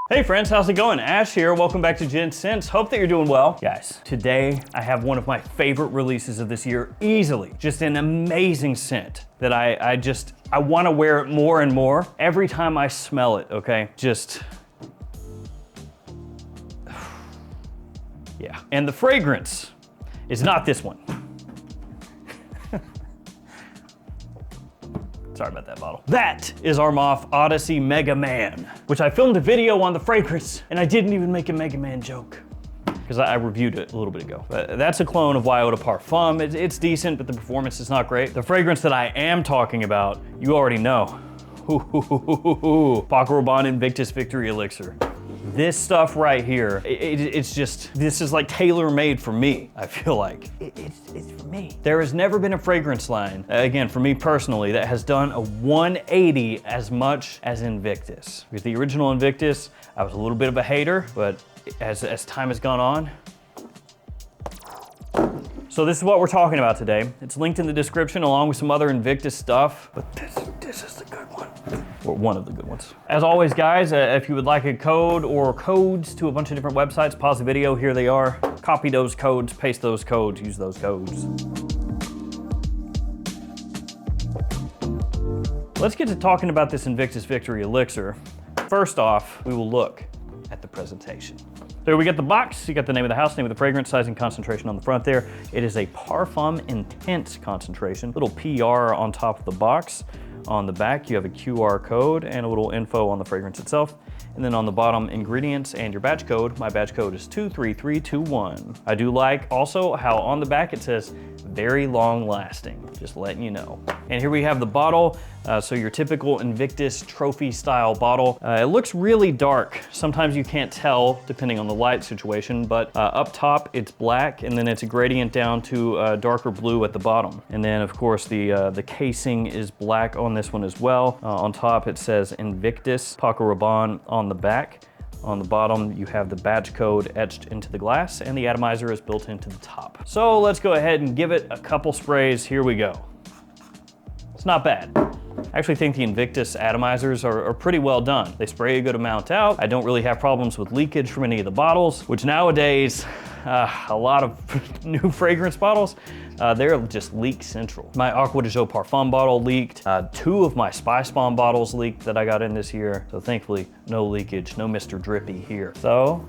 Hey friends, how's it going? Ash here, welcome back to Gents. Hope that you're doing well. Guys, today I have one of my favorite releases of this year, easily. Just an amazing scent that I wanna wear it more and more. Every time I smell it, okay? Yeah. And the fragrance is not this one. Sorry about that bottle. That is Armaf Odyssey Mega Man, which I filmed a video on the fragrance and I didn't even make a Mega Man joke because I reviewed it a little bit ago. But that's a clone of Eau de Parfum. It's decent, but the performance is not great. The fragrance that I am talking about, you already know. Paco Rabanne Invictus Victory Elixir. This stuff right here, it's just, this is like tailor-made for me, I feel like. It's for me. There has never been a fragrance line, again, for me personally, that has done a 180 as much as Invictus. With the original Invictus, I was a little bit of a hater, but as time has gone on. So this is what we're talking about today. It's linked in the description along with some other Invictus stuff, but this is the good one. Or one of the good ones. As always, guys, if you would like a code or codes to a bunch of different websites, pause the video, here they are. Copy those codes, paste those codes, use those codes. Let's get to talking about this Invictus Victory Elixir. First off, we will look at the presentation. So we got the box, you got the name of the house, name of the fragrance, size and concentration on the front there. It is a Parfum Intense concentration, little PR on top of the box. On the back, you have a QR code and a little info on the fragrance itself. And then on the bottom, ingredients and your batch code. My batch code is 23321. I do like also how on the back it says very long lasting, just letting you know. And here we have the bottle. So your typical Invictus trophy style bottle. It looks really dark. Sometimes you can't tell depending on the light situation, but up top it's black and then it's a gradient down to darker blue at the bottom. And then of course the casing is black on this one as well. On top it says Invictus, Paco Rabanne on the back. On the bottom, you have the batch code etched into the glass and the atomizer is built into the top. So let's go ahead and give it a couple sprays. Here we go. It's not bad. I actually think the Invictus atomizers are pretty well done. They spray a good amount out. I don't really have problems with leakage from any of the bottles, which nowadays, a lot of new fragrance bottles, they're just leak central. My Aqua de Joe Parfum bottle leaked. 2 of my Spice Bomb bottles leaked that I got in this year. So thankfully, no leakage, no Mr. Drippy here. So,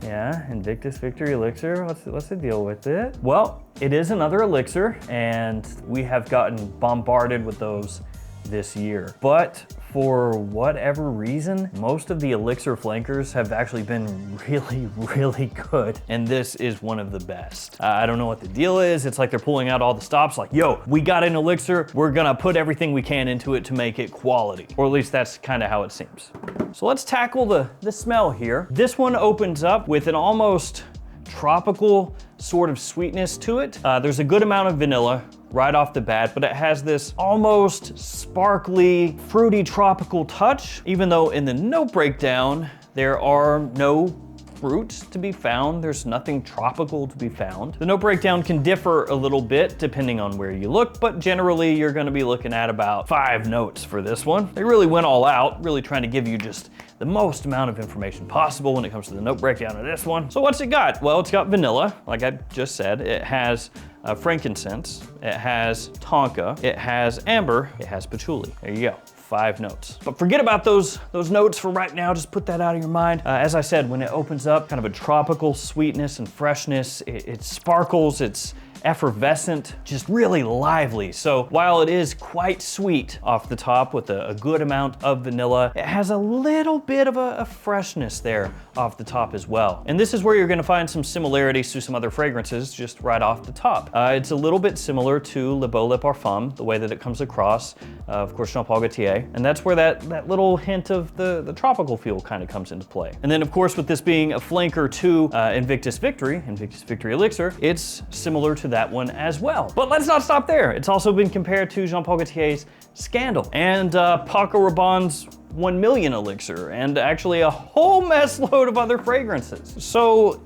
yeah, Invictus Victory Elixir, what's the deal with it? Well, it is another elixir, and we have gotten bombarded with those this year. But for whatever reason, most of the elixir flankers have actually been really good. And this is one of the best. I don't know what the deal is. It's like they're pulling out all the stops like, yo, we got an elixir. We're gonna put everything we can into it to make it quality. Or at least that's kind of how it seems. So let's tackle the smell here. This one opens up with an almost tropical sort of sweetness to it. There's a good amount of vanilla right off the bat, but it has this almost sparkly, fruity, tropical touch, even though in the note breakdown, there are no fruits to be found. There's nothing tropical to be found. The note breakdown can differ a little bit depending on where you look, but generally you're gonna be looking at about 5 notes for this one. They really went all out, really trying to give you just the most amount of information possible when it comes to the note breakdown of this one. So what's it got? Well, it's got vanilla, like I just said. It has frankincense, it has tonka, it has amber, it has patchouli. There you go. 5 notes. But forget about those notes for right now, just put that out of your mind. As I said, when it opens up, kind of a tropical sweetness and freshness, it sparkles, it's effervescent, just really lively. So while it is quite sweet off the top with a good amount of vanilla, it has a little bit of a freshness there off the top as well. And this is where you're gonna find some similarities to some other fragrances just right off the top. It's a little bit similar to Le Beau Le Parfum, the way that it comes across, of course, Jean Paul Gaultier. And that's where that little hint of the tropical feel kind of comes into play. And then of course, with this being a flanker to Invictus Victory Elixir, it's similar to that one as well. But let's not stop there. It's also been compared to Jean Paul Gaultier's Scandal and Paco Rabanne's 1 million elixir, and actually a whole mess load of other fragrances. So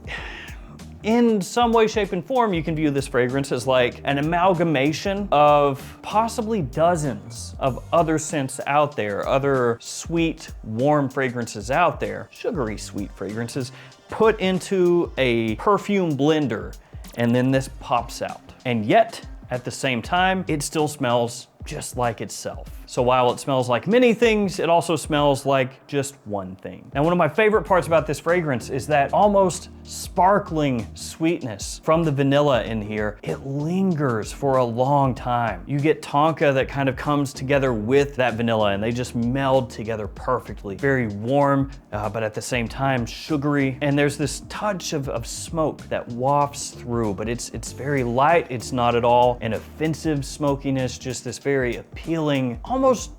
in some way, shape, and form, you can view this fragrance as like an amalgamation of possibly dozens of other scents out there, other sweet, warm fragrances out there, sugary sweet fragrances, put into a perfume blender, and then this pops out. And yet, at the same time, it still smells just like itself. So while it smells like many things, it also smells like just one thing. Now, one of my favorite parts about this fragrance is that almost sparkling sweetness from the vanilla in here. It lingers for a long time. You get tonka that kind of comes together with that vanilla, and they just meld together perfectly. Very warm, but at the same time sugary. And there's this touch of smoke that wafts through, but it's very light. It's not at all an offensive smokiness, just this very appealing, almost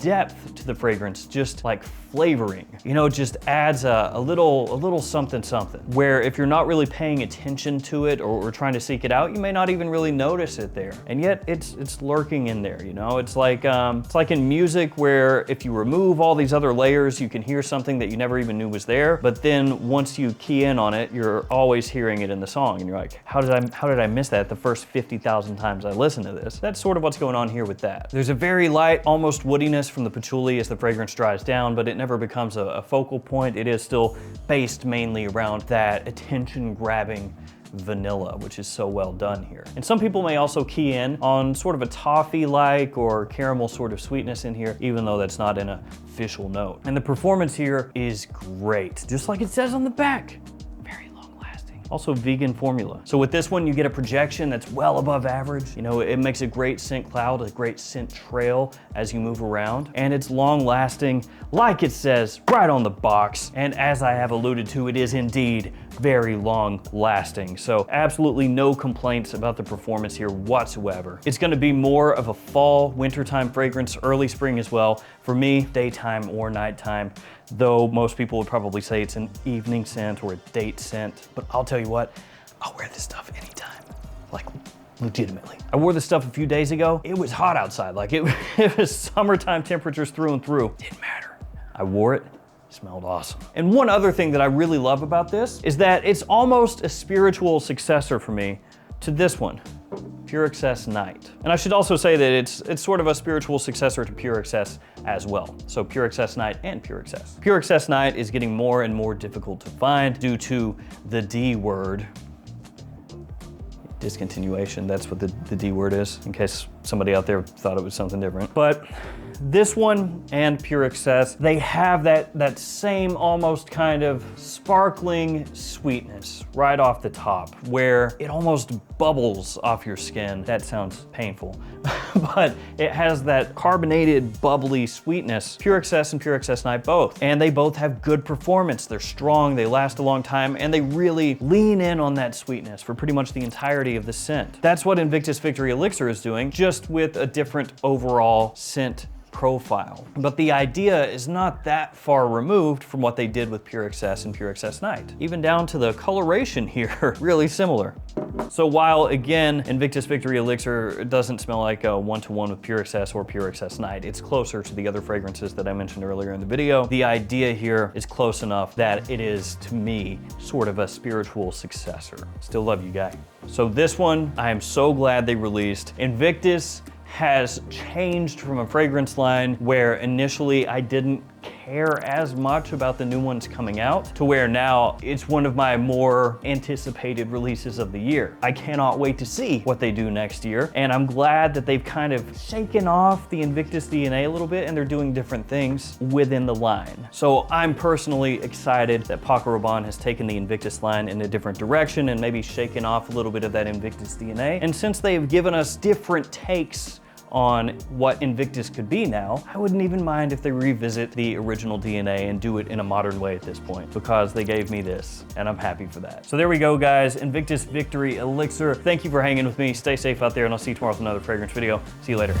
depth to the fragrance, just like flavoring. You know, it just adds a little something something, where if you're not really paying attention to it or trying to seek it out, you may not even really notice it there. And yet it's lurking in there, you know? It's like in music, where if you remove all these other layers, you can hear something that you never even knew was there. But then once you key in on it, you're always hearing it in the song. And you're like, how did I miss that the first 50,000 times I listened to this? That's sort of what's going on here with that. There's a very light, almost woodiness from the patchouli as the fragrance dries down, but it never becomes a focal point. It is still based mainly around that attention-grabbing vanilla, which is so well done here. And some people may also key in on sort of a toffee-like or caramel sort of sweetness in here, even though that's not an official note. And the performance here is great, just like it says on the back. Also vegan formula. So with this one, you get a projection that's well above average. You know, it makes a great scent cloud, a great scent trail as you move around. And it's long lasting, like it says right on the box. And as I have alluded to, it is indeed very long lasting. So absolutely no complaints about the performance here whatsoever. It's gonna be more of a fall, wintertime fragrance, early spring as well. For me, daytime or nighttime, though most people would probably say it's an evening scent or a date scent. But I'll tell you what, I'll wear this stuff anytime, like legitimately. I wore this stuff a few days ago. It was hot outside, like it was summertime temperatures through and through. Didn't matter. I wore it. Smelled awesome. And one other thing that I really love about this is that it's almost a spiritual successor for me to this one, Pure Excess Night. And I should also say that it's sort of a spiritual successor to Pure Excess as well. So Pure Excess Night and Pure Excess. Pure Excess Night is getting more and more difficult to find due to the D word. Discontinuation, that's what the D word is, in case somebody out there thought it was something different. But this one and Pure Excess, they have that same almost kind of sparkling sweetness right off the top, where it almost bubbles off your skin. That sounds painful, but it has that carbonated, bubbly sweetness. Pure Excess and Pure Excess Night both. And they both have good performance. They're strong, they last a long time, and they really lean in on that sweetness for pretty much the entirety of the scent. That's what Invictus Victory Elixir is doing, just with a different overall scent profile. But the idea is not that far removed from what they did with Pure Excess and Pure Excess Night. Even down to the coloration here, really similar. So while again, Invictus Victory Elixir doesn't smell like a one-to-one with Pure Excess or Pure Excess Night, it's closer to the other fragrances that I mentioned earlier in the video. The idea here is close enough that it is, to me, sort of a spiritual successor. Still love you, guy. So this one, I am so glad they released. Invictus has changed from a fragrance line where initially I didn't care as much about the new ones coming out, to where now it's one of my more anticipated releases of the year. I cannot wait to see what they do next year, and I'm glad that they've kind of shaken off the Invictus DNA a little bit and they're doing different things within the line. So I'm personally excited that Paco Rabanne has taken the Invictus line in a different direction and maybe shaken off a little bit of that Invictus DNA. And since they've given us different takes on what Invictus could be now, I wouldn't even mind if they revisit the original DNA and do it in a modern way at this point, because they gave me this and I'm happy for that. So there we go, guys. Invictus Victory Elixir. Thank you for hanging with me. Stay safe out there, and I'll see you tomorrow with another fragrance video. See you later.